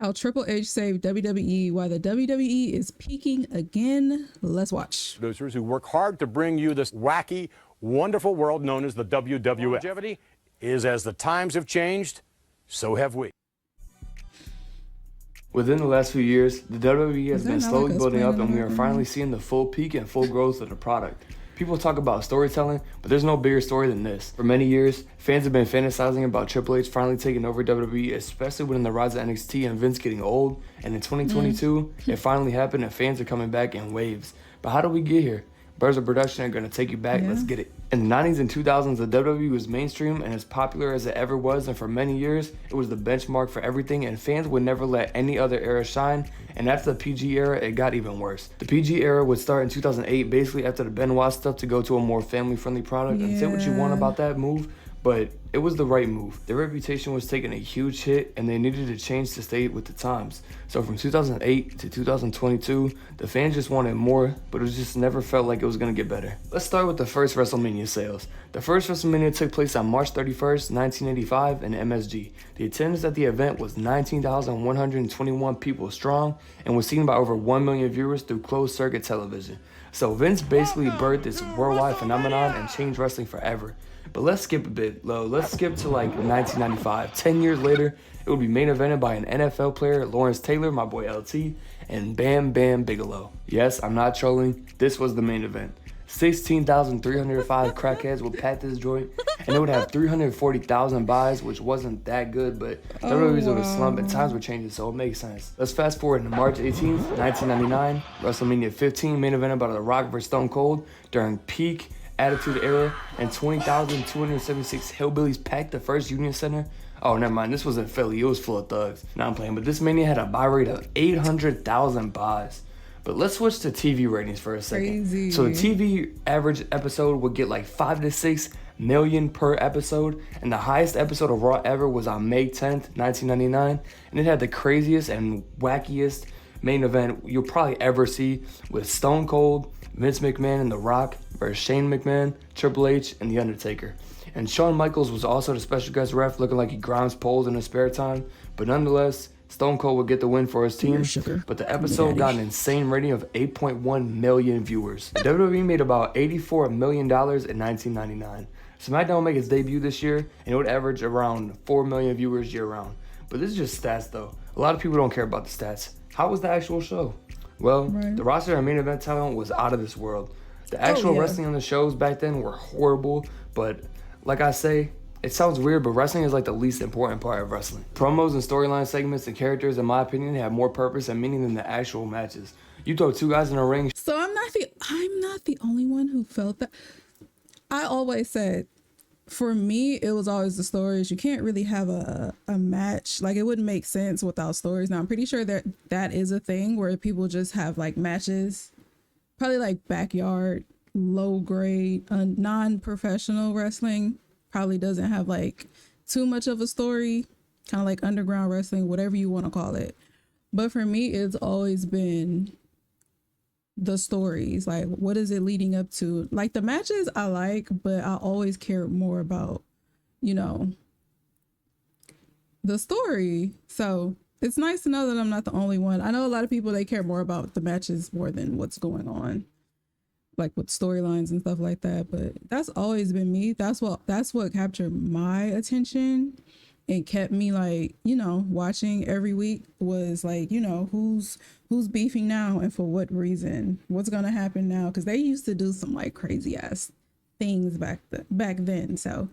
How Triple H saved WWE while the WWE is peaking again. Let's watch. Producers who work hard to bring you this wacky, wonderful world known as the WWF. Longevity is as the times have changed, so have we. Within the last few years, the WWE has been slowly building up, and we are finally seeing the full peak and full growth of the product. People talk about storytelling, but there's no bigger story than this. For many years, fans have been fantasizing about Triple H finally taking over WWE, especially within the rise of NXT and Vince getting old. And in 2022, it finally happened, and fans are coming back in waves. But how do we get here? Birds of Production are going to take you back. Let's get it. In the 90s and 2000s, the WWE was mainstream and as popular as it ever was, and for many years, it was the benchmark for everything, and fans would never let any other era shine. And after the PG era, it got even worse. The PG era would start in 2008, basically after the Benoit stuff, to go to a more family-friendly product. And say what you want about that move, but it was the right move. Their reputation was taking a huge hit, and they needed to change to stay with the times. So from 2008 to 2022, the fans just wanted more, but it just never felt like it was going to get better. Let's start with the first WrestleMania sales. The first WrestleMania took place on March 31st, 1985 in MSG. The attendance at the event was 19,121 people strong and was seen by over 1 million viewers through closed-circuit television. So Vince basically birthed this worldwide phenomenon and changed wrestling forever. But let's skip a bit, though. Let's skip to like 1995. 10 years later, it would be main evented by an NFL player, Lawrence Taylor, my boy LT, and Bam Bam Bigelow. Yes, I'm not trolling. This was the main event. 16,305 crackheads would pack this joint, and it would have 340,000 buys, which wasn't that good, but WWE's on a slump and times were changing, so it makes sense. Let's fast forward to March 18th, 1999, WrestleMania 15, main evented by The Rock vs. Stone Cold during peak Attitude Era, and 20,276 hillbillies packed the first Union Center. Oh, never mind, this was in Philly, it was full of thugs. Now I'm playing, but this Mania had a buy rate of 800,000 buys. But let's switch to TV ratings for a second. Crazy. So the TV average episode would get like 5 to 6 million per episode, and the highest episode of Raw ever was on May 10th, 1999, and it had the craziest and wackiest main event you'll probably ever see, with Stone Cold, Vince McMahon and The Rock versus Shane McMahon, Triple H, and The Undertaker. And Shawn Michaels was also the special guest ref, looking like he grinds poles in his spare time, but nonetheless, Stone Cold would get the win for his team, but the episode got an insane rating of 8.1 million viewers. The WWE made about $84 million in 1999. SmackDown would make its debut this year, and it would average around 4 million viewers year-round. But this is just stats, though. A lot of people don't care about the stats. How was the actual show? Well, the roster and main event talent was out of this world. The actual wrestling on the shows back then were horrible, but like I say, it sounds weird, but wrestling is like the least important part of wrestling. Promos and storyline segments and characters, in my opinion, have more purpose and meaning than the actual matches. You throw two guys in a ring. So I'm not the only one who felt that. I always said, for me, it was always the stories. You can't really have a match. Like, it wouldn't make sense without stories. Now, I'm pretty sure that is a thing where people just have like matches, probably like backyard, low grade, non-professional wrestling. Probably doesn't have like too much of a story, kind of like underground wrestling, whatever you want to call it. But for me, it's always been the stories. Like, what is it leading up to? Like, the matches I like, but I always care more about, you know, the story. So it's nice to know that I'm not the only one. I know a lot of people, they care more about the matches more than what's going on, like with storylines and stuff like that. But that's always been me. That's what captured my attention and kept me, like, you know, watching every week, was like, you know, who's beefing now and for what reason, what's gonna happen now, because they used to do some like crazy ass things back then. So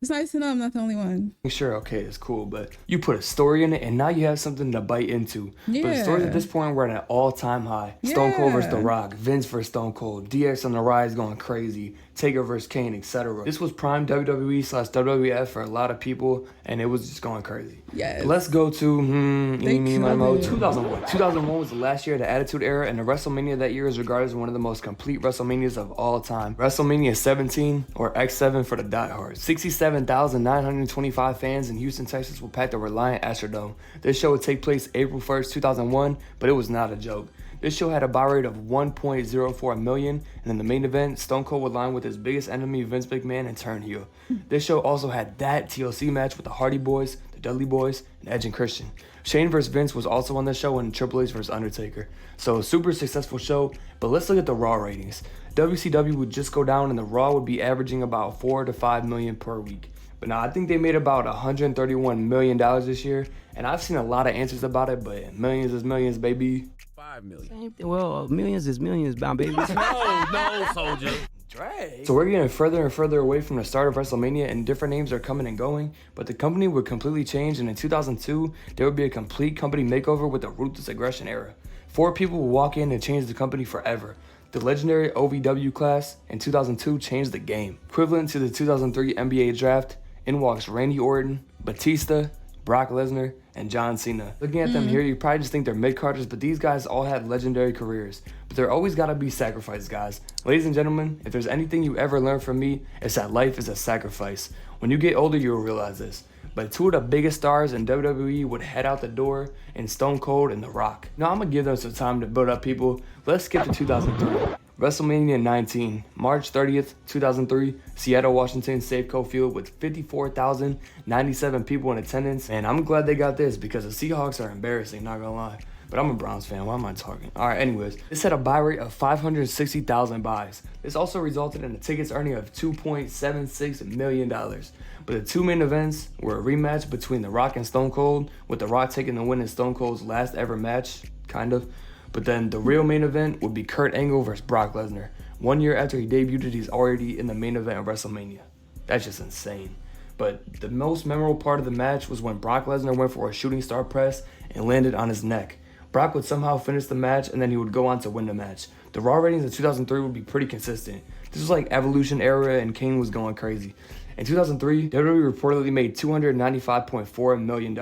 it's nice to know I'm not the only one. Sure, okay, it's cool, but you put a story in it, and now you have something to bite into. Yeah. But the stories at this point were at an all-time high. Stone Cold versus The Rock, Vince versus Stone Cold, DX on the rise going crazy, Taker versus Kane, etc. This was prime WWE/WWF for a lot of people, and it was just going crazy. Yes. Let's go to 2001. 2001 was the last year of the Attitude Era, and the WrestleMania that year is regarded as one of the most complete WrestleManias of all time. WrestleMania 17, or X7 for the diehards. 67,925 fans in Houston, Texas will pack the Reliant Astrodome. This show would take place April 1st, 2001, but it was not a joke. This show had a buy rate of 1.04 million, and in the main event, Stone Cold would line with his biggest enemy, Vince McMahon, and turn heel. This show also had that TLC match with the Hardy Boys, the Dudley Boys and Edge and Christian. Shane vs. Vince was also on the show, and Triple H vs. Undertaker. So super successful show, but let's look at the Raw ratings. WCW would just go down and the Raw would be averaging about 4 to 5 million per week. But now I think they made about $131 million this year, and I've seen a lot of answers about it, but millions is millions, baby. 5 million. Same thing. Well, millions is millions, baby. No, soldier. Drake. So we're getting further and further away from the start of WrestleMania, and different names are coming and going, but the company would completely change, and in 2002, there would be a complete company makeover with the Ruthless Aggression era. 4 people will walk in and change the company forever. The legendary OVW class in 2002 changed the game. Equivalent to the 2003 NBA draft, in walks Randy Orton, Batista, Brock Lesnar, and John Cena. Looking at them here, you probably just think they're mid-carders, but these guys all had legendary careers. But there always gotta be sacrifices, guys. Ladies and gentlemen, if there's anything you ever learned from me, it's that life is a sacrifice. When you get older, you'll realize this. But 2 of the biggest stars in WWE would head out the door in Stone Cold and The Rock. Now I'm gonna give them some time to build up, people. Let's skip to 2003. WrestleMania 19, March 30th, 2003, Seattle, Washington, Safeco Field with 54,097 people in attendance. And I'm glad they got this because the Seahawks are embarrassing, not gonna lie. But I'm a Browns fan, why am I talking? Alright, anyways, this had a buy rate of 560,000 buys. This also resulted in a tickets earning of $2.76 million. But the 2 main events were a rematch between The Rock and Stone Cold, with The Rock taking the win in Stone Cold's last ever match, kind of. But then the real main event would be Kurt Angle versus Brock Lesnar. 1 year after he debuted, he's already in the main event of WrestleMania. That's just insane. But the most memorable part of the match was when Brock Lesnar went for a shooting star press and landed on his neck. Brock would somehow finish the match, and then he would go on to win the match. The Raw ratings in 2003 would be pretty consistent. This was like Evolution era, and Kane was going crazy. In 2003, WWE reportedly made $295.4 million.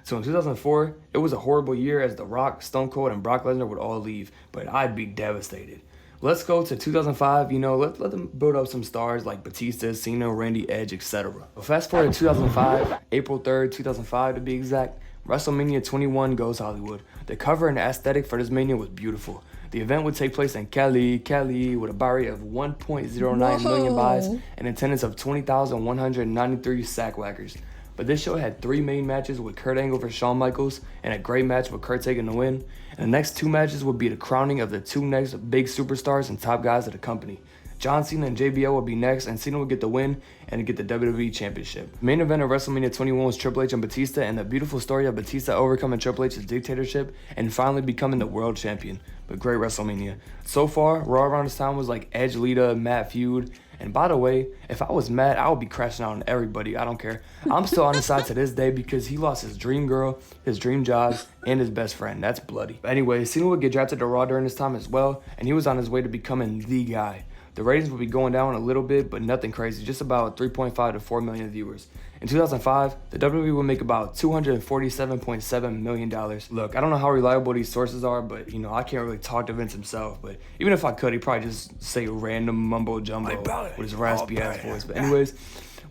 So in 2004, it was a horrible year as The Rock, Stone Cold, and Brock Lesnar would all leave, but I'd be devastated. Let's go to 2005, let them build up some stars like Batista, Cena, Randy, Edge, etc. Well, fast forward to 2005, April 3rd, 2005 to be exact, WrestleMania 21 goes Hollywood. The cover and aesthetic for this mania was beautiful. The event would take place in Cali, with a buy rate of 1.09 million buys and attendance of 20,193 sackwackers. But this show had 3 main matches with Kurt Angle versus Shawn Michaels and a great match with Kurt taking the win. And the next 2 matches would be the crowning of the 2 next big superstars and top guys of the company. John Cena and JBL would be next, and Cena would get the win and get the WWE Championship. The main event of WrestleMania 21 was Triple H and Batista, and the beautiful story of Batista overcoming Triple H's dictatorship and finally becoming the world champion. But great WrestleMania. So far, Raw around this time was like Edge, Lita, Matt feud. And by the way, if I was mad, I would be crashing out on everybody. I don't care. I'm still on his side to this day because he lost his dream girl, his dream job, and his best friend. That's bloody. But anyway, Cena would get drafted to Raw during this time as well, and he was on his way to becoming the guy. The ratings would be going down a little bit, but nothing crazy, just about 3.5 to 4 million viewers. In 2005, the WWE would make about $247.7 million. Look, I don't know how reliable these sources are, but I can't really talk to Vince himself. But even if I could, he'd probably just say random mumbo jumbo with his raspy ass voice. But anyways,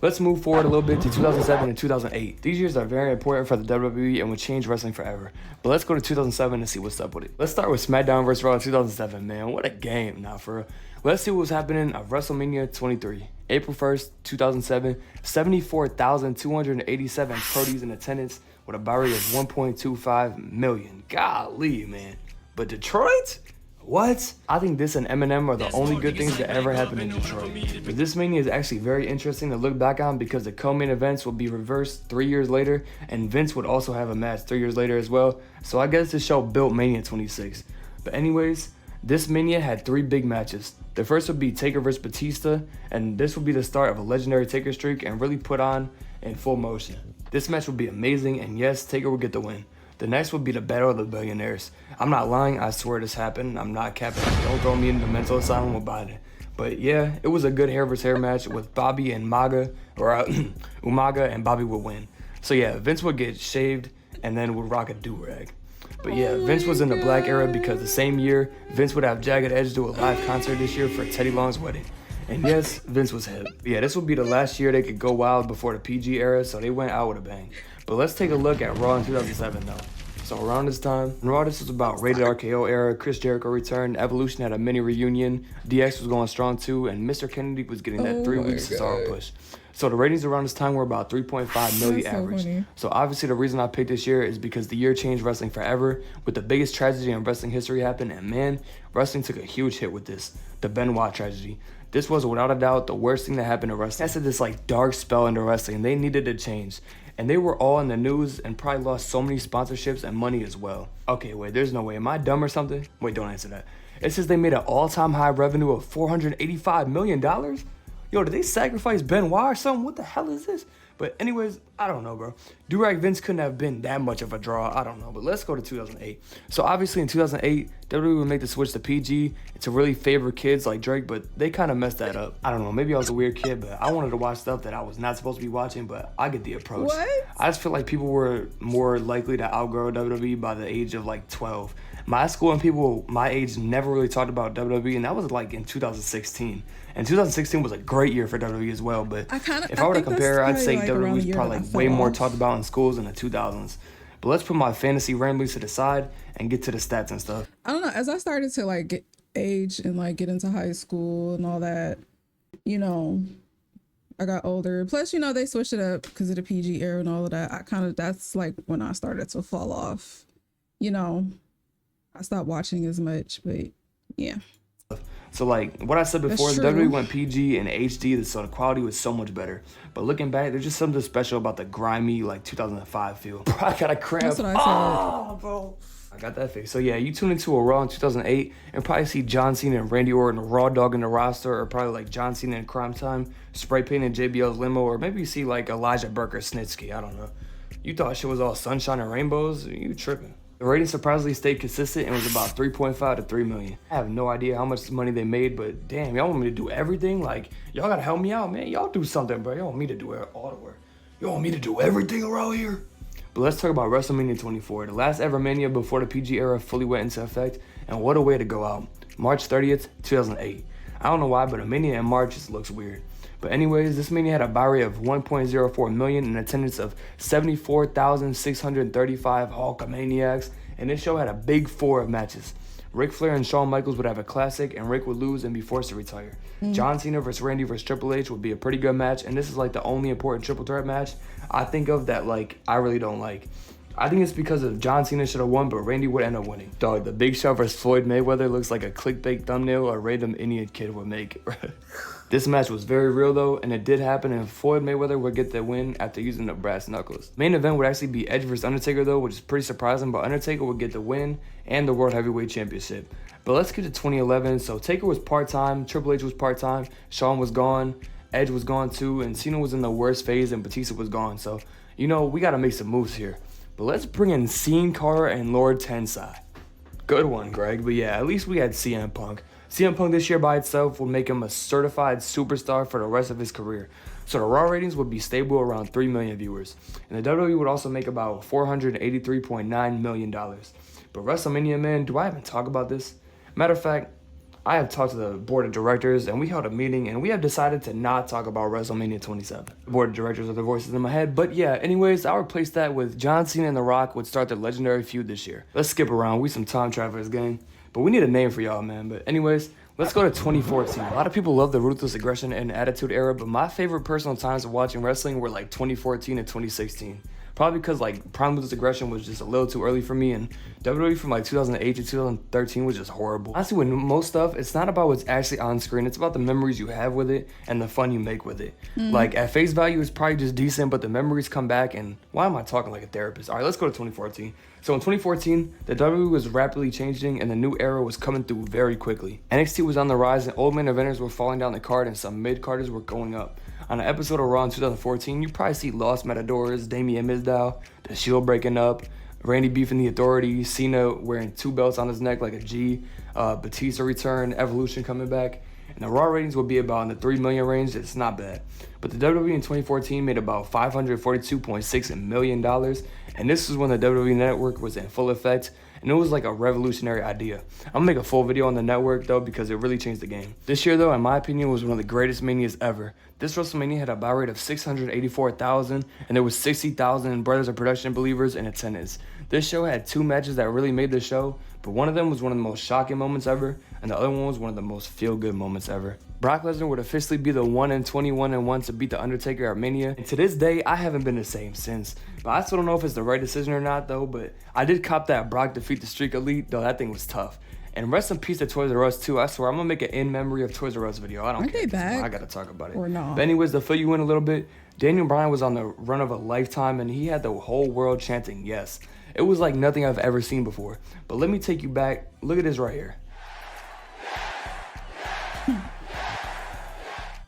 let's move forward a little bit to 2007 and 2008. These years are very important for the WWE and would change wrestling forever. But let's go to 2007 and see what's up with it. Let's start with SmackDown vs. Raw in 2007, man. What a game, now for real. Let's see what was happening at WrestleMania 23. April 1st, 2007, 74,287 Prodys in attendance with a buy rate of 1.25 million. Golly, man. But Detroit? What? I think this and Eminem are the only good things that ever happened in Detroit. But this mania is actually very interesting to look back on because the co-main events will be reversed 3 years later, and Vince would also have a match 3 years later as well. So I guess this show built Mania 26. But anyways, this mania had 3 big matches. The first would be Taker vs. Batista, and this would be the start of a legendary Taker streak and really put on in full motion. This match would be amazing, and yes, Taker would get the win. The next would be the Battle of the Billionaires. I'm not lying, I swear this happened. I'm not capping. Don't throw me in the mental asylum about it. But yeah, it was a good hair versus hair match with Bobby and Umaga and Bobby would win. So yeah, Vince would get shaved and then would rock a do-rag. But yeah, Vince was in the black era because the same year, Vince would have Jagged Edge do a live concert this year for Teddy Long's wedding. And yes, Vince was hip. But yeah, this would be the last year they could go wild before the PG era, so they went out with a bang. But let's take a look at Raw in 2007 though. So around this time, Raw, this was about Rated RKO era, Chris Jericho returned, Evolution had a mini reunion, DX was going strong too, and Mr. Kennedy was getting that 3 weeks to Cesaro push. So the ratings around this time were about 3.5 million average. Funny. So obviously the reason I picked this year is because the year changed wrestling forever, with the biggest tragedy in wrestling history happen, and man, wrestling took a huge hit with this, the Benoit tragedy. This was without a doubt the worst thing that happened to wrestling. That's this like dark spell into wrestling, and they needed to change. And they were all in the news and probably lost so many sponsorships and money as well. Okay, wait, there's no way. Am I dumb or something? Wait, don't answer that. It says they made an all-time high revenue of $485 million? Yo, did they sacrifice Benoit or something? What the hell is this? But anyways, I don't know, bro. Durag Vince couldn't have been that much of a draw. I don't know, but let's go to 2008. So obviously in 2008, WWE would make the switch to PG to really favor kids like Drake, but they kind of messed that up. I don't know, maybe I was a weird kid, but I wanted to watch stuff that I was not supposed to be watching, but I get the approach. What? I just feel like people were more likely to outgrow WWE by the age of like 12. My school and people my age never really talked about WWE, and that was like in 2016. And 2016 was a great year for WWE as well, but if I were to compare, I'd say WWE was probably like way more talked about in schools in the 2000s. But let's put my fantasy ramblings to the side and get to the stats and stuff. I don't know. As I started to like get age and like get into high school and all that, you know, I got older. Plus, you know, they switched it up because of the PG era and all of that. That's like when I started to fall off. You know, I stopped watching as much, but yeah. So like what I said before, the WWE went PG and HD, so the quality was so much better. But looking back, there's just something special about the grimy like 2005 feel. Bro, I got a cramp. That's what I said. Oh, bro. I got that face. So yeah, you tune into a Raw in 2008 and probably see John Cena and Randy Orton raw dog in the roster, or probably like John Cena in Crime Time, spray painting JBL's limo, or maybe you see like Elijah Burke or Snitsky. I don't know. You thought shit was all sunshine and rainbows? You tripping. The rating surprisingly stayed consistent and was about 3.5 to 3 million. I have no idea how much money they made, but damn, y'all want me to do everything? Like, y'all gotta help me out, man. Y'all do something, bro. Y'all want me to do all the work. Y'all want me to do everything around here? But let's talk about WrestleMania 24, the last ever Mania before the PG era fully went into effect, and what a way to go out. March 30th, 2008. I don't know why, but a Mania in March just looks weird. But anyways, this Mania had a buy rate of 1.04 million and attendance of 74,635 Hulkamaniacs, and this show had a big 4 of matches. Ric Flair and Shawn Michaels would have a classic, and Rick would lose and be forced to retire. John Cena versus Randy versus Triple H would be a pretty good match, and this is like the only important triple threat match I think of that like I really don't like. I think it's because of John Cena should have won, but Randy would end up winning. Dog, the Big Show versus Floyd Mayweather looks like a clickbait thumbnail a random Indian kid would make. This match was very real though, and it did happen, and Floyd Mayweather would get the win after using the brass knuckles. Main event would actually be Edge versus Undertaker though, which is pretty surprising, but Undertaker would get the win and the World Heavyweight Championship. But let's get to 2011. So Taker was part-time, Triple H was part-time, Shawn was gone, Edge was gone too, and Cena was in the worst phase and Batista was gone. So, you know, we gotta make some moves here. But let's bring in Cien Carter and Lord Tensai. Good one, Greg, but yeah, at least we had CM Punk. CM Punk this year by itself will make him a certified superstar for the rest of his career. So the Raw ratings would be stable around 3 million viewers. And the WWE would also make about $483.9 million. But WrestleMania, man, do I even talk about this? Matter of fact, I have talked to the board of directors and we held a meeting and we have decided to not talk about WrestleMania 27. The board of directors are the voices in my head, but yeah, anyways, I'll replace that with John Cena and The Rock would start their legendary feud this year. Let's skip around, we some time travelers, gang. But we need a name for y'all, man. But anyways, let's go to 2014. A lot of people love the Ruthless Aggression and Attitude Era, but my favorite personal times of watching wrestling were like 2014 and 2016. Probably because like Prime Ruthless Aggression was just a little too early for me, and WWE from like 2008 to 2013 was just horrible. Honestly, with most stuff, it's not about what's actually on screen, it's about the memories you have with it and the fun you make with it. Like at face value, it's probably just decent, but the memories come back, and why am I talking like a therapist? All right, let's go to 2014. So in 2014, the WWE was rapidly changing and the new era was coming through very quickly. NXT was on the rise and old main eventers were falling down the card and some mid-carders were going up. On an episode of Raw in 2014, you probably see Lost Matadors, Damian Mizdow, The Shield breaking up, Randy beefing the Authority, Cena wearing 2 belts on his neck like a G, Batista return, Evolution coming back. And the Raw ratings will be about in the 3 million range. It's not bad. But the WWE in 2014 made about $542.6 million. And this is when the WWE network was in full effect. And it was like a revolutionary idea. I'm gonna make a full video on the network though because it really changed the game. This year though, in my opinion, was one of the greatest Manias ever. This WrestleMania had a buy rate of 684,000 and there was 60,000 Brothers of Production believers in attendance. This show had 2 matches that really made the show, but one of them was one of the most shocking moments ever, and the other one was one of the most feel-good moments ever. Brock Lesnar would officially be the 1-21-1 to beat The Undertaker at Mania, and to this day, I haven't been the same since. But I still don't know if it's the right decision or not though, but I did cop that Brock defeat the Streak Elite, though that thing was tough. And rest in peace to Toys R Us too. I swear, I'm gonna make an in memory of Toys R Us video. I don't Aren't care. they back? I gotta talk about it. Or not? But anyways, to fill you in a little bit, Daniel Bryan was on the run of a lifetime and he had the whole world chanting yes. It was like nothing I've ever seen before. But let me take you back. Look at this right here.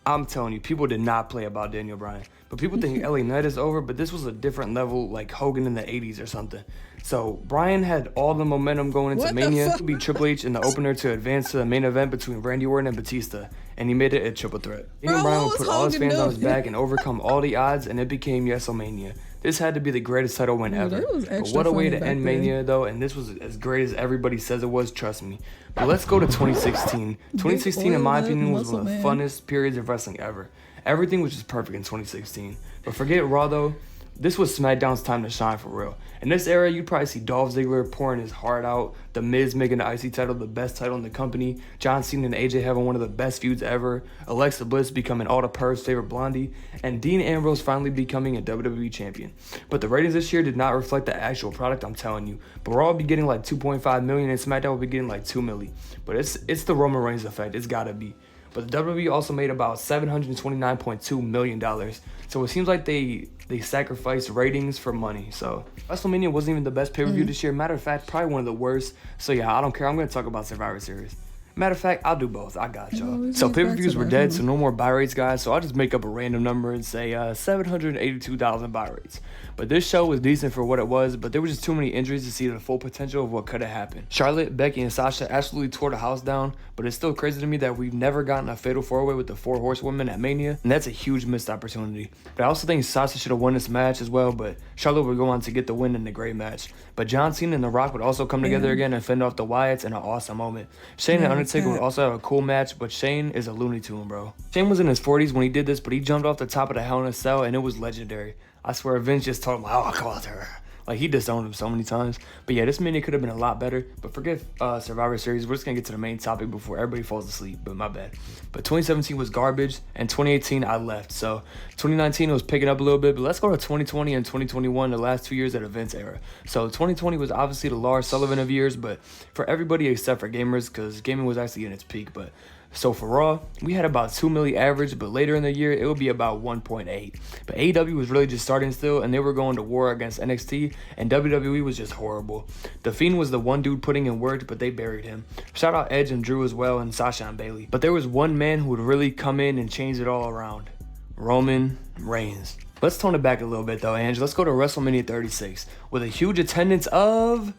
I'm telling you, people did not play about Daniel Bryan. But people think LA Knight is over, but this was a different level, like Hogan in the 80s or something. So Bryan had all the momentum going into Mania. He beat Triple H in the opener to advance to the main event between Randy Orton and Batista, and he made it a triple threat. Daniel Bryan would put all his fans on his back and overcome all the odds, and it became WrestleMania. This had to be the greatest title win ever. But what a way to end Mania though, and this was as great as everybody says it was, trust me. But let's go to 2016. 2016 in my opinion was one of the funnest periods of wrestling ever. Everything was just perfect in 2016. But forget Raw though, this was SmackDown's time to shine for real. In this era, you'd probably see Dolph Ziggler pouring his heart out, The Miz making the IC title the best title in the company, John Cena and AJ having one of the best feuds ever, Alexa Bliss becoming all the Perv's favorite blondie, and Dean Ambrose finally becoming a WWE champion. But the ratings this year did not reflect the actual product, I'm telling you. But Raw will be getting like 2.5 million and SmackDown will be getting like 2 million. But it's the Roman Reigns effect, it's gotta be. But the WWE also made about $729.2 million. So it seems like they sacrificed ratings for money. So WrestleMania wasn't even the best pay-per-view this year. Matter of fact, probably one of the worst. So yeah, I don't care. I'm going to talk about Survivor Series. Matter of fact, I'll do both. I got y'all. So pay-per-views were dead, so no more buy rates, guys. So I'll just make up a random number and say 782,000 buy rates. But this show was decent for what it was, but there was just too many injuries to see the full potential of what could have happened. Charlotte, Becky, and Sasha absolutely tore the house down, but it's still crazy to me that we've never gotten a fatal 4-way with the 4 horsewomen at Mania, and that's a huge missed opportunity. But I also think Sasha should have won this match as well, but Charlotte would go on to get the win in the great match. But John Cena and The Rock would also come together again and fend off the Wyatts in an awesome moment. Shane and Undertaker would also have a cool match, but Shane is a Looney Tune, bro. Shane was in his 40s when he did this, but he jumped off the top of the Hell in a Cell, and it was legendary. I swear Vince just told him, oh, come on, her. Like, he disowned him so many times. But yeah, this Mania could have been a lot better. But forget Survivor Series. We're just going to get to the main topic before everybody falls asleep. But my bad. But 2017 was garbage. And 2018, I left. So 2019 was picking up a little bit. But let's go to 2020 and 2021, the last 2 years of the Vince era. So 2020 was obviously the Lars Sullivan of years. But for everybody except for gamers, because gaming was actually in its peak. But so for Raw, we had about 2 million average, but later in the year, it would be about 1.8. But AEW was really just starting still, and they were going to war against NXT, and WWE was just horrible. The Fiend was the one dude putting in work, but they buried him. Shout out Edge and Drew as well, and Sasha and Bayley. But there was one man who would really come in and change it all around. Roman Reigns. Let's tone it back a little bit though, Ange. Let's go to WrestleMania 36, with a huge attendance of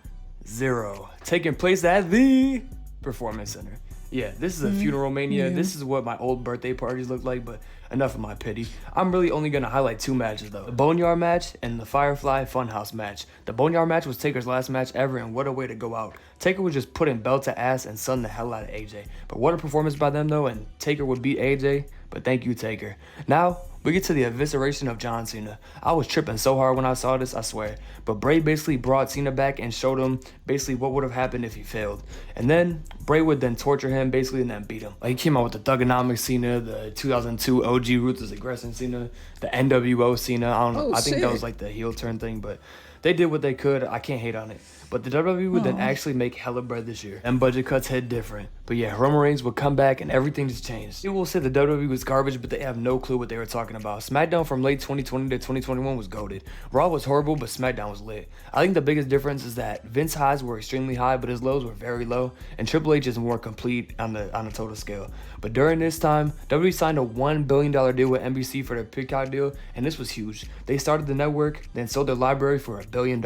0, taking place at the Performance Center. Yeah, this is a funeral mania. Yeah. This is what my old birthday parties look like, but enough of my pity. I'm really only going to highlight 2 matches, though. The Boneyard match and the Firefly Funhouse match. The Boneyard match was Taker's last match ever, and what a way to go out. Taker was just putting belt to ass and sun the hell out of AJ. But what a performance by them, though, and Taker would beat AJ, but thank you, Taker. Now, we get to the evisceration of John Cena. I was tripping so hard when I saw this, I swear. But Bray basically brought Cena back and showed him basically what would have happened if he failed. And then Bray would then torture him basically and then beat him. Like, he came out with the Thugonomics Cena, the 2002 OG Ruthless Aggression Cena, the NWO Cena. I don't know. I think that was like the heel turn thing, but they did what they could. I can't hate on it. But the WWE would then actually make hella bread this year. And budget cuts hit different. But yeah, Roman Reigns would come back and everything just changed. People will say the WWE was garbage, but they have no clue what they were talking about. SmackDown from late 2020 to 2021 was goated. Raw was horrible, but SmackDown was lit. I think the biggest difference is that Vince's highs were extremely high, but his lows were very low. And Triple H is more complete on the total scale. But during this time, WWE signed a $1 billion deal with NBC for their Peacock deal, and this was huge. They started the network, then sold their library for $1 billion.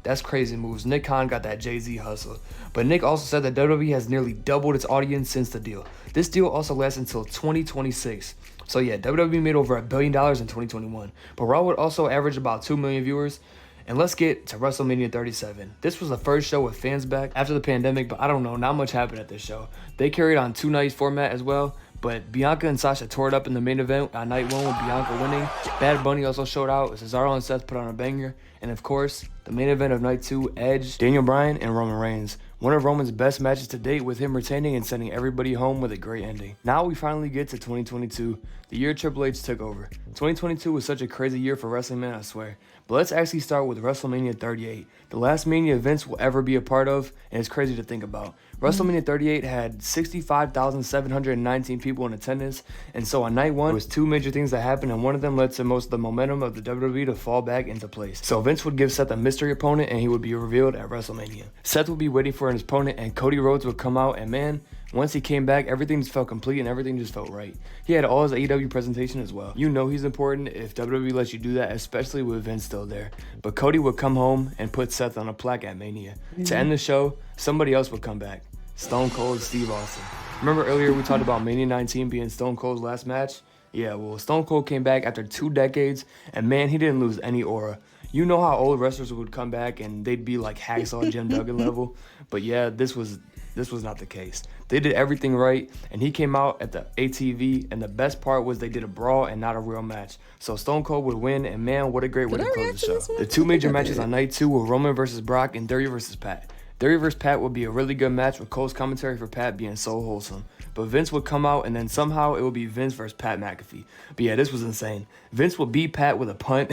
That's crazy moves. Nick Khan got that Jay-Z hustle. But Nick also said that WWE has nearly doubled its audience since the deal. This deal also lasts until 2026. So yeah, WWE made over $1 billion in 2021. But Raw would also average about 2 million viewers. And let's get to WrestleMania 37. This was the first show with fans back after the pandemic, but I don't know, not much happened at this show. They carried on 2 nights format as well, but Bianca and Sasha tore it up in the main event on night 1 with Bianca winning. Bad Bunny also showed out. Cesaro and Seth put on a banger. And of course, The main event of night 2, Edge, Daniel Bryan, and Roman Reigns. One of Roman's best matches to date, with him retaining and sending everybody home with a great ending. Now we finally get to 2022, the year Triple H took over. 2022 was such a crazy year for wrestling, man, I swear. But let's actually start with WrestleMania 38, the last Mania Vince will ever be a part of, and it's crazy to think about. WrestleMania 38 had 65,719 people in attendance, and so on night 1, there was 2 major things that happened, and one of them led to most of the momentum of the WWE to fall back into place. So Vince would give Seth a mystery opponent, and he would be revealed at WrestleMania. Seth would be waiting for his opponent, and Cody Rhodes would come out, and man, once he came back, everything just felt complete and everything just felt right. He had all his AEW presentation as well. You know he's important if WWE lets you do that, especially with Vince still there. But Cody would come home and put Seth on a plaque at Mania. To end the show, somebody else would come back. Stone Cold Steve Austin. Remember earlier we talked about Mania 19 being Stone Cold's last match? Yeah, well, Stone Cold came back after 2 decades, and man, he didn't lose any aura. You know how old wrestlers would come back and they'd be like Hacksaw Jim Duggan level? But yeah, this was not the case. They did everything right, and he came out at the ATV, and the best part was they did a brawl and not a real match. So Stone Cold would win, and man, what a great way to close the show. The 2 major matches on night 2 were Roman versus Brock and Theory versus Pat. Theory vs. Pat would be a really good match, with Cole's commentary for Pat being so wholesome. But Vince would come out, and then somehow it would be Vince versus Pat McAfee. But yeah, this was insane. Vince would beat Pat with a punt,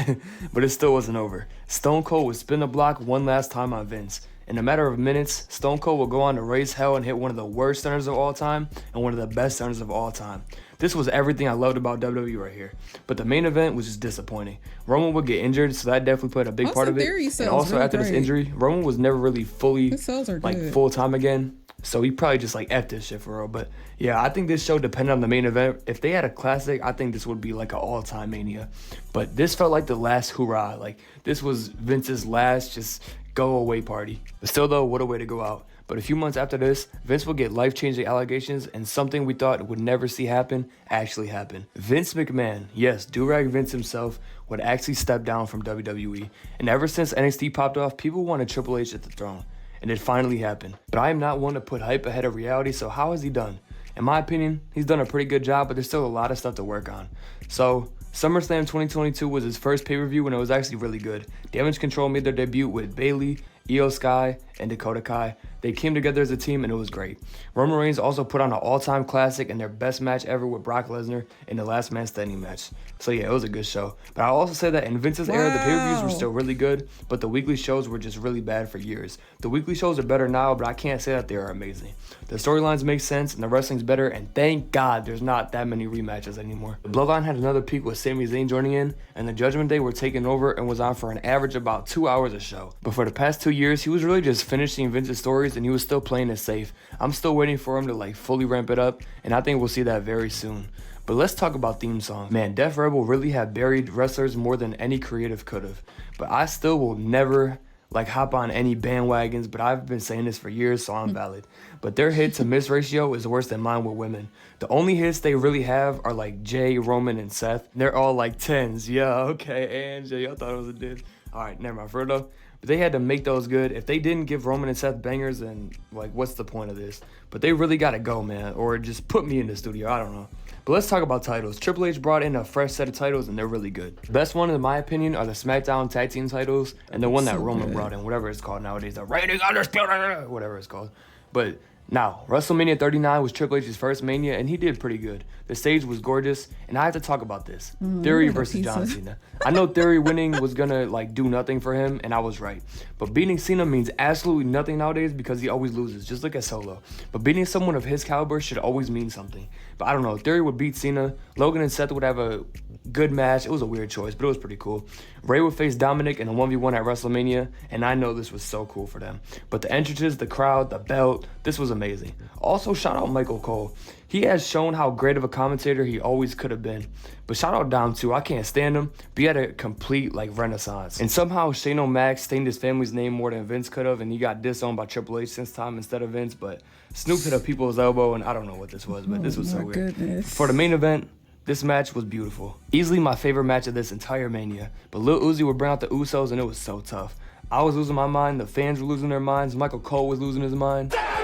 but it still wasn't over. Stone Cold would spin the block one last time on Vince. In a matter of minutes, Stone Cold will go on to raise hell and hit one of the worst stunners of all time and one of the best stunners of all time. This was everything I loved about WWE right here. But the main event was just disappointing. Roman would get injured, so that definitely played a big part of it. And also after this injury, Roman was never really fully full-time again. So he probably just like F this shit for real. But yeah, I think this show depended on the main event. If they had a classic, I think this would be like an all-time Mania. But this felt like the last hurrah. Like this was Vince's last just go away party. But still though, what a way to go out. But a few months after this, Vince would get life-changing allegations, and something we thought would never see happen actually happened. Vince McMahon, yes, Durag Vince himself, would actually step down from WWE. And ever since NXT popped off, people wanted Triple H at the throne. And it finally happened. But I am not one to put hype ahead of reality, so how has he done? In my opinion, he's done a pretty good job, but there's still a lot of stuff to work on. So, SummerSlam 2022 was his first pay-per-view, and it was actually really good. Damage Control made their debut with Bayley, Io Sky, and Dakota Kai. They came together as a team, and it was great. Roman Reigns also put on an all-time classic and their best match ever with Brock Lesnar in the Last Man Standing match. So yeah, it was a good show. But I'll also say that in Vince's era, the pay-per-views were still really good, but the weekly shows were just really bad for years. The weekly shows are better now, but I can't say that they are amazing. The storylines make sense, and the wrestling's better, and thank God there's not that many rematches anymore. The Bloodline had another peak with Sami Zayn joining in, and the Judgment Day were taking over and was on for an average about 2 hours a show. But for the past 2 years, he was really just finishing Vince's stories, and he was still playing it safe. I'm still waiting for him to like fully ramp it up, and I think we'll see that very soon. But let's talk about theme songs. Man, Def Rebel really have buried wrestlers more than any creative could have. But I still will never like hop on any bandwagons, but I've been saying this for years, so I'm valid. But their hit to miss ratio is worse than mine with women. The only hits they really have are like Jay, Roman, and Seth. They're all like 10s. Yeah, okay, and Jay, I thought it was a diss. All right, never mind, for though. But they had to make those good. If they didn't give Roman and Seth bangers, then like, what's the point of this? But they really gotta go, man, or just put me in the studio, I don't know. But let's talk about titles. Triple H brought in a fresh set of titles, and they're really good. The best one, in my opinion, are the SmackDown Tag Team titles, and the one that Roman brought in, whatever it's called nowadays, the Reigning Undisputed, whatever it's called. But now, WrestleMania 39 was Triple H's first Mania, and he did pretty good. The stage was gorgeous, and I have to talk about this. Theory versus John Cena. I know Theory winning was gonna like do nothing for him, and I was right. But beating Cena means absolutely nothing nowadays because he always loses, just like at Solo. But beating someone of his caliber should always mean something. But I don't know, Theory would beat Cena, Logan and Seth would have a good match. It was a weird choice, but it was pretty cool. Ray would face Dominic in a 1v1 at WrestleMania, and I know this was so cool for them. But the entrances, the crowd, the belt, this was amazing. Also, shout out Michael Cole. He has shown how great of a commentator he always could have been. But shout out Dom too, I can't stand him, but he had a complete like renaissance. And somehow Shane O'Mac stained his family's name more than Vince could have, and he got disowned by Triple H since time instead of Vince. But Snoop hit up people's elbow, and I don't know what this was, but this was so weird. Goodness. For the main event, this match was beautiful. Easily my favorite match of this entire Mania. But Lil Uzi would bring out the Usos, and it was so tough. I was losing my mind, the fans were losing their minds, Michael Cole was losing his mind. Kicked out of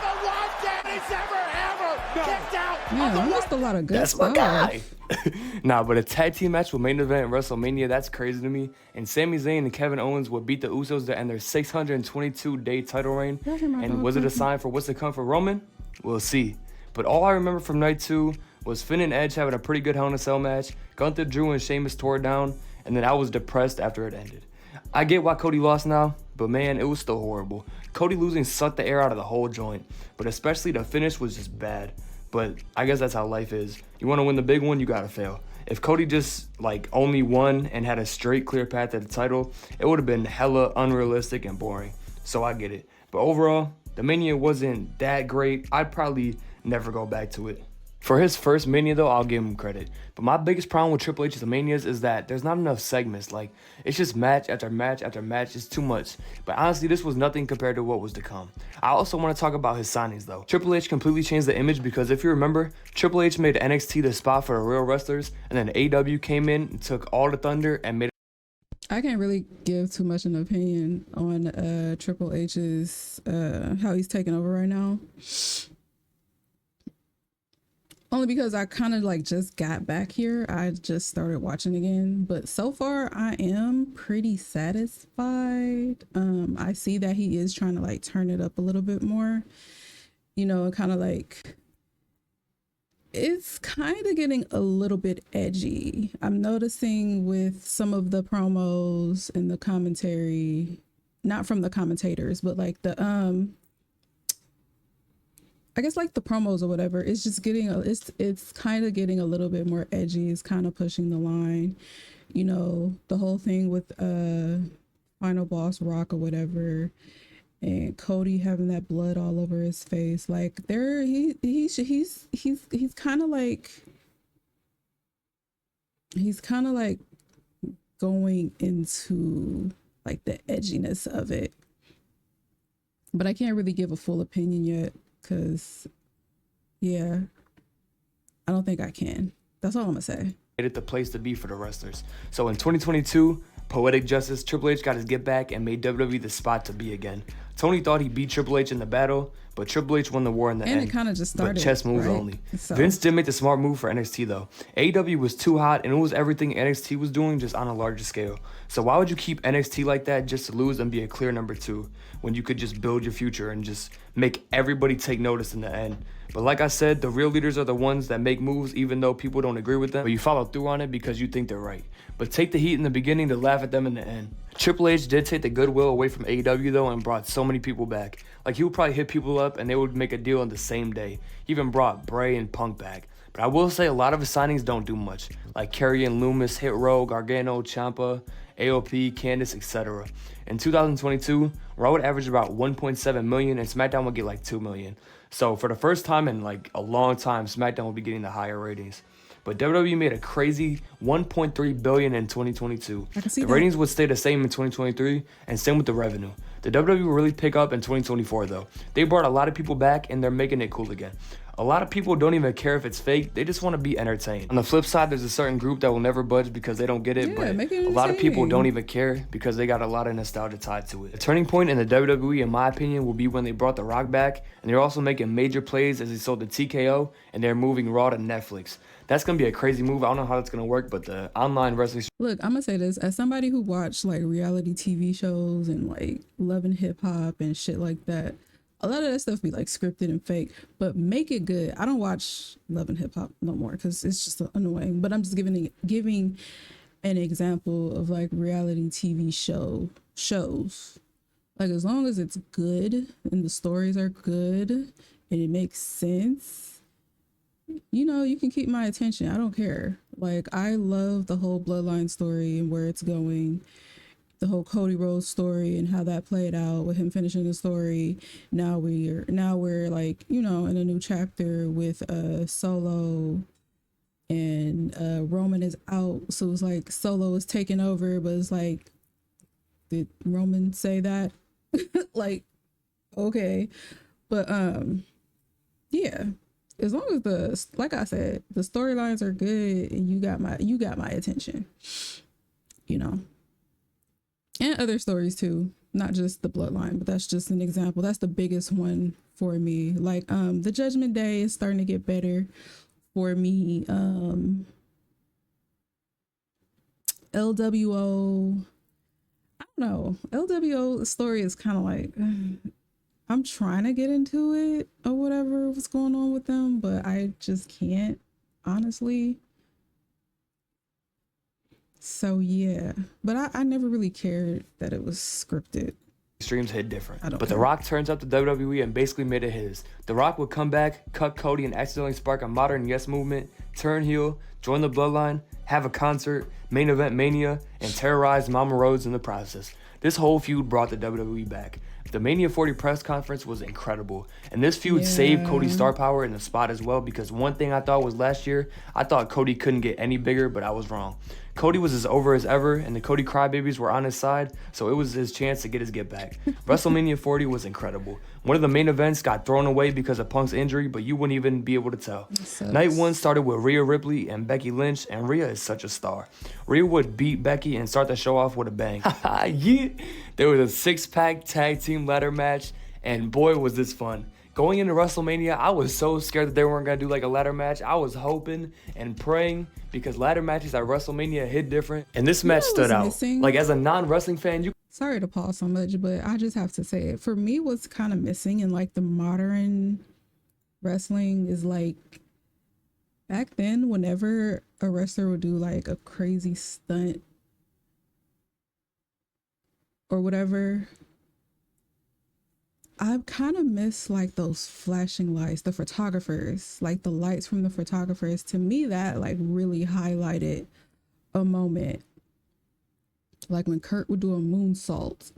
the one that he's ever kicked out Man, I missed a lot of good That's stuff. my guy. Nah, but a tag team match with main event in WrestleMania, that's crazy to me. And Sami Zayn and Kevin Owens would beat the Usos to end their 622-day title reign. And was it a sign for what's to come for Roman? We'll see. But all I remember from night 2 was Finn and Edge having a pretty good Hell in a Cell match. Gunther, Drew, and Sheamus tore it down. And then I was depressed after it ended. I get why Cody lost now, but man, it was still horrible. Cody losing sucked the air out of the whole joint. But especially the finish was just bad. But I guess that's how life is. You want to win the big one, you gotta fail. If Cody just only won and had a straight clear path to the title, it would have been hella unrealistic and boring. So I get it. But overall, the Mania wasn't that great. I'd probably never go back to it. For his first Mania though, I'll give him credit. But my biggest problem with Triple H's Manias is that there's not enough segments. It's just match after match after match. It's too much. But honestly, this was nothing compared to what was to come. I also want to talk about his signings though. Triple H completely changed the image because if you remember, Triple H made NXT the spot for the real wrestlers, and then AEW came in and took all the thunder and made it. I can't really give too much an opinion on Triple H's how he's taking over right now. Only because I kind of just got back here. I just started watching again. But so far, I am pretty satisfied. I see that he is trying to turn it up a little bit more. You know, kind of it's kind of getting a little bit edgy. I'm noticing with some of the promos and the commentary, not from the commentators, but I guess the promos or whatever, it's just getting it's kind of getting a little bit more edgy. It's kind of pushing the line, you know, the whole thing with Final Boss Rock or whatever, and Cody having that blood all over his face. He's kind of going into the edginess of it, but I can't really give a full opinion yet. Because, yeah, I don't think I can. That's all I'm going to say. It the place to be for the wrestlers. So in 2022, Poetic Justice, Triple H got his get back and made WWE the spot to be again. Tony thought he beat Triple H in the battle, but Triple H won the war in the end. And it kind of just started. But chess moves right? only. So. Vince did make the smart move for NXT though. AEW was too hot and it was everything NXT was doing just on a larger scale. So why would you keep NXT like that just to lose and be a clear number 2 when you could just build your future and just make everybody take notice in the end? But like I said, the real leaders are the ones that make moves even though people don't agree with them, but you follow through on it because you think they're right. But take the heat in the beginning to laugh at them in the end. Triple H did take the goodwill away from AEW though and brought so many people back. He would probably hit people up and they would make a deal on the same day. He even brought Bray and Punk back. But I will say a lot of his signings don't do much. Kerry and Loomis, Hit Row, Gargano, Ciampa, AOP, Candice, etc. In 2022, Raw would average about 1.7 million and SmackDown would get 2 million. So for the first time in a long time, SmackDown will be getting the higher ratings. But WWE made a crazy $1.3 billion in 2022. The ratings would stay the same in 2023, and same with the revenue. The WWE will really pick up in 2024 though. They brought a lot of people back and they're making it cool again. A lot of people don't even care if it's fake, they just want to be entertained. On the flip side, there's a certain group that will never budge because they don't get it, but a lot of people don't even care because they got a lot of nostalgia tied to it. The turning point in the WWE, in my opinion, will be when they brought The Rock back, and they're also making major plays as they sold the TKO, and they're moving Raw to Netflix. That's going to be a crazy move. I don't know how that's going to work, but the online wrestling... Look, I'm going to say this. As somebody who watched reality TV shows and Love and Hip Hop and shit like that, a lot of that stuff be scripted and fake, but make it good. I don't watch Love and Hip Hop no more because it's just annoying. But I'm just giving an example of reality TV shows. As long as it's good and the stories are good and it makes sense, you know, you can keep my attention. I don't care. I love the whole Bloodline story and where it's going. The whole Cody Rhodes story and how that played out with him finishing the story. Now we're you know, in a new chapter with Solo and Roman is out. So it's Solo is taking over, but it's did Roman say that? Okay. But yeah. As long as like I said, the storylines are good and you got my attention. You know. And other stories too. not just the bloodline, but that's just an example. That's the biggest one for me. Like the Judgment Day is starting to get better for me. LWO, I don't know. LWO story is kind of like, I'm trying to get into it or whatever what's going on with them, but I just can't, honestly. So yeah, but I never really cared that it was scripted. Streams hit different. But care. The Rock turns up to WWE and basically made it his. The Rock would come back, cut Cody, and accidentally spark a modern yes movement, turn heel, join the bloodline, have a concert, main event Mania, and terrorize Mama Rhodes in the process. This whole feud brought the WWE back. The Mania 40 press conference was incredible, and this feud saved Cody's star power in the spot as well, because one thing I thought was last year, I thought Cody couldn't get any bigger, but I was wrong. Cody was as over as ever, and the Cody crybabies were on his side, so it was his chance to get his get back. WrestleMania 40 was incredible. One of the main events got thrown away because of Punk's injury, but you wouldn't even be able to tell. Night 1 started with Rhea Ripley and Becky Lynch, and Rhea is such a star. Rhea would beat Becky and start the show off with a bang. Yeah. There was a 6-pack tag team ladder match, and boy was this fun. Going into WrestleMania, I was so scared that they weren't going to do like a ladder match. I was hoping and praying, because ladder matches at WrestleMania hit different, and this match stood out. Like, as a non-wrestling fan, you... Sorry to pause so much, but I just have to say it. For me, what's kind of missing in like the modern wrestling is like, back then, whenever a wrestler would do like a crazy stunt or whatever, I kind of miss like those flashing lights, the photographers, like the lights from the photographers. To me, that like really highlighted a moment. Like when Kurt would do a moonsault,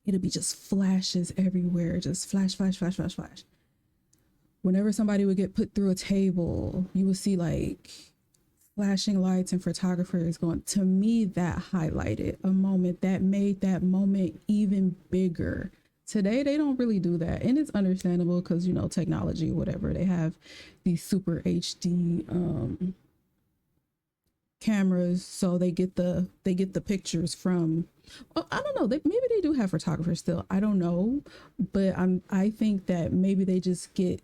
it'd be just flashes everywhere, just flash, flash, flash, flash, flash. Whenever somebody would get put through a table, you would see like flashing lights and photographers going. To me, that highlighted a moment, that made that moment even bigger. Today, they don't really do that. And it's understandable because, you know, technology, whatever. They have these super HD cameras, so they get the pictures from, I don't know, maybe they do have photographers still. I don't know. But I think that maybe they just get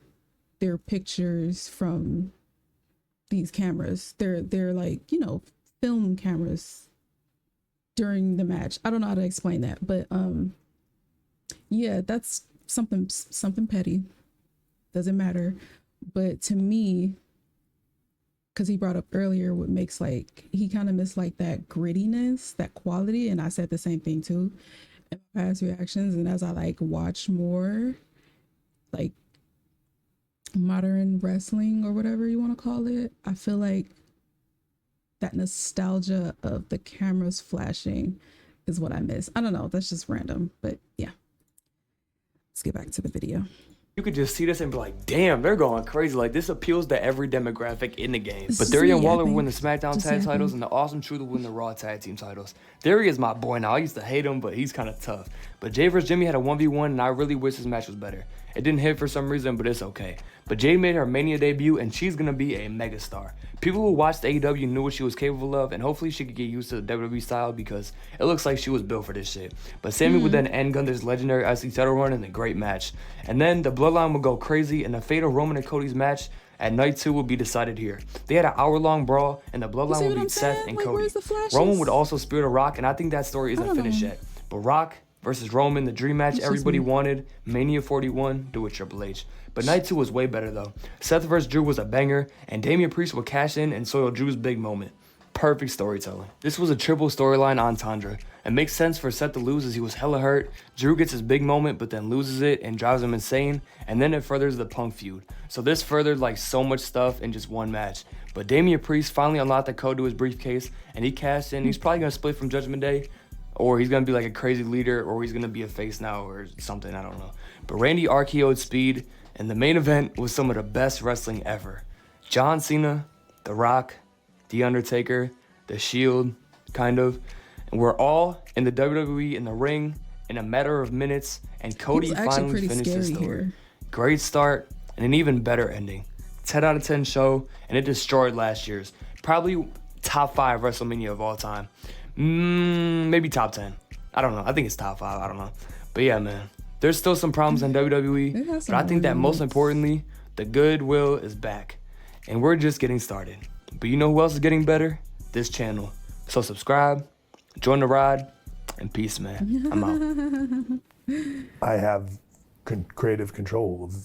their pictures from these cameras. They're like, you know, film cameras during the match. I don't know how to explain that, but yeah, that's something petty. Doesn't matter. But to me, because he brought up earlier what makes like, he kind of missed like that grittiness, that quality. And I said the same thing too in my past reactions. And as I like watch more like modern wrestling or whatever you want to call it, I feel like that nostalgia of the cameras flashing is what I miss. I don't know. That's just random. But yeah. Let's get back to the video. You could just see this and be like, damn, they're going crazy. Like, this appeals to every demographic in the game. But Theory and Waller win the SmackDown tag titles, and the Awesome Truth will win the Raw tag team titles. Theory is my boy now. I used to hate him, but he's kind of tough. But Jay vs. Jimmy had a 1v1, and I really wish his match was better. It didn't hit for some reason, but it's okay. But Jay made her Mania debut, and she's going to be a megastar. People who watched AEW knew what she was capable of, and hopefully she could get used to the WWE style, because it looks like she was built for this shit. But Sammy would then end Gunther's legendary IC title run in a great match. And then the Bloodline would go crazy, and the fate of Roman and Cody's match at night 2 would be decided here. They had an hour-long brawl, and the Bloodline would beat Seth and Cody. Roman would also spear the Rock, and I think that story isn't finished yet. But Rock versus Roman, the dream match everybody wanted, Mania 41, do it Triple H. But night 2 was way better though. Seth vs. Drew was a banger, and Damian Priest would cash in and soil Drew's big moment. Perfect storytelling. This was a triple storyline entendre. It makes sense for Seth to lose as he was hella hurt. Drew gets his big moment but then loses it and drives him insane, and then it furthers the Punk feud. So this furthered like so much stuff in just one match. But Damian Priest finally unlocked the code to his briefcase, and he cashed in. He's probably gonna split from Judgment Day, or he's gonna be like a crazy leader, or he's gonna be a face now or something, I don't know. But Randy RKO'd Speed, and the main event was some of the best wrestling ever. John Cena, The Rock, The Undertaker, The Shield, kind of, and we're all in the WWE in the ring in a matter of minutes, and Cody finally finished his story. Great start, and an even better ending. 10 out of 10 show, and it destroyed last year's. Probably top 5 WrestleMania of all time. Maybe top 10. I don't know. I think it's top 5. I don't know. But yeah, man. There's still some problems in WWE, but I think that most importantly, the goodwill is back. And we're just getting started. But you know who else is getting better? This channel. So subscribe, join the ride, and peace, man. I'm out. I have creative control of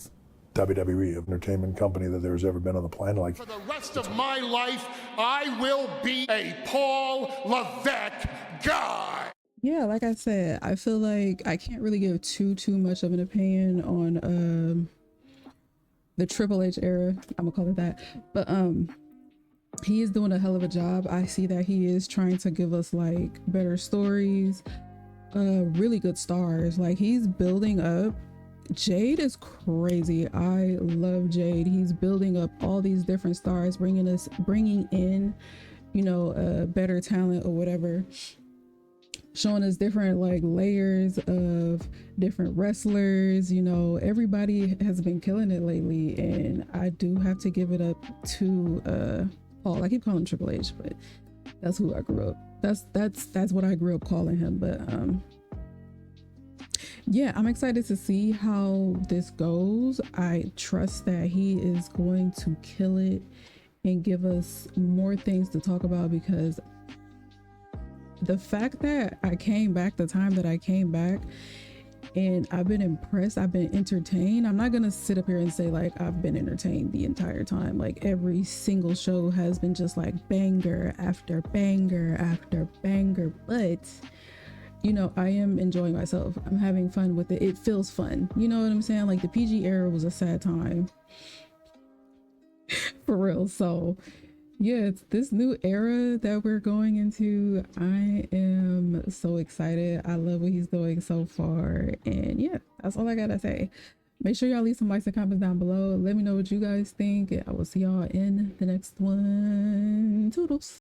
WWE, of entertainment company that there's ever been on the planet. Like, for the rest of my life, I will be a Paul Levesque guy. Yeah, like I said, I feel like I can't really give too much of an opinion on the Triple H era. I'm gonna call it that. But he is doing a hell of a job. I see that he is trying to give us like better stories, really good stars. Like, he's building up. Jade is crazy. I love Jade. He's building up all these different stars, bringing in, you know, better talent or whatever, showing us different like layers of different wrestlers. You know, everybody has been killing it lately, and I do have to give it up to Paul. I keep calling him Triple H, but that's who I grew up. That's what I grew up calling him. But yeah, I'm excited to see how this goes. I trust that he is going to kill it and give us more things to talk about, because the fact that I came back the time that I came back and I've been impressed, I've been entertained. I'm not gonna sit up here and say like I've been entertained the entire time. Like, every single show has been just like banger after banger after banger, but you know, I am enjoying myself. I'm having fun with it. It feels fun. You know what I'm saying? Like, the PG era was a sad time. For real. So yeah, it's this new era that we're going into. I am so excited. I love what he's doing so far. And yeah, that's all I gotta say. Make sure y'all leave some likes and comments down below. Let me know what you guys think. I will see y'all in the next one. Toodles.